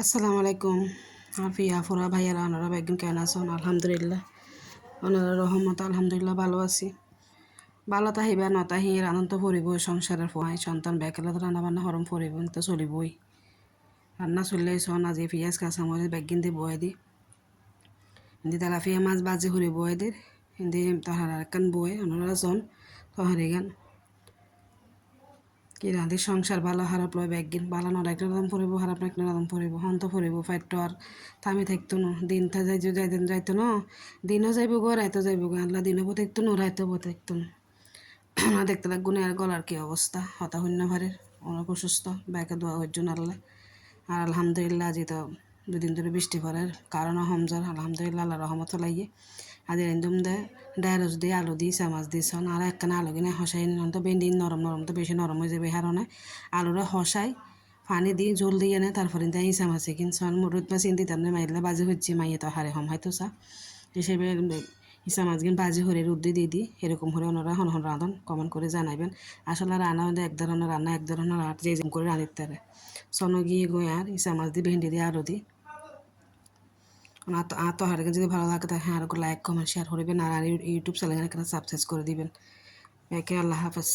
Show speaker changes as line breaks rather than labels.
আসসালামু আলাইকুম আফিয়া ফুরা ভাইয়ারা ওনারা একদিন কেন আছেন আলহামদুলিল্লাহ ওনারা রহমত আলহামদুলিল্লাহ ভালো আছি ভালো তাহিবা নতাহি আনন্দ পড়িব সংসারের ফোয়াই সন্তান বেকেলা রান্না বান্না হরম পড়িব তো চলিবই রান্না চললেই সন আজি পিঁয়াজ কাঁচামরিচ বেগিন দি বয়ে দি হিন্দি তেলাপিয়া মাছ বাজি হরি বয়ে দি হিন্দি তাহারা একখান বয়ে ওনারা সন তহারি গান কি রাঁধি সংসার ভালো খারাপ লয় ব্যাগিন ভালো নর একটা রাদম পড়িব খারাপ একটা রাদম পড়িব হন্ত পড়িব ফাইটটো আর থামি থাকতো না দিন থা যাইতেন যাইতো না দিনও যাইব গো রাইতো যাইব গো আল্লাহ দিনও বতাইতো না রাইতো বতাইতো না দেখতে লাগবো না আর গলার কি অবস্থা হতা শূন্য ভারের অনেক অসুস্থ ব্যাকে দোয়া হওয়ার জন্য আল্লাহ আর আলহামদুলিল্লাহ আজি তো দুদিন ধরে বৃষ্টি পড়ার কারণও হমজর আলহামদুলিল্লাহ আল্লাহ রহমত লাইয়ে আজ রেন্দুম দে ঢেঁড়স দিয়ে আলু দিয়ে চামাচ দিয়েছন আর একখানা আলু কিনে হসাই তো ভেন্ডি নরম নরম তো বেশি নরম হয়ে যাবে হারণে আলুরা হসাই পানি দিয়ে জল দিয়ে নে তারপরে দিয়ে ইসা মাছে কিনছন মুরুত মাছ ইন্দি তার মাইলে বাজি হচ্ছে মাইয়ে তো হারে হম হয়তো চা হিসেবে ইসা মাছ কিন বাজি হরে রুদ্দি দিয়ে দিই এরকম হরে ওনারা হন হন রাঁধন কমেন্ট করে জানাইবেন আসলে রান্না হলে এক ধরনের রান্না এক ধরনের আর যে করে রাঁধিতে পারে সনো গিয়ে গই আর ইসা মাছ দিয়ে ভেন্ডি দিয়ে আলু দিই তো হারে যদি ভালো লাগে তাহলে হ্যাঁ আর লাইক কমেন্ট শেয়ার করবেন আর ইউটিউব চ্যানেল সাবস্ক্রাইব করে দিবেন একে আল্লাহ হাফেজ।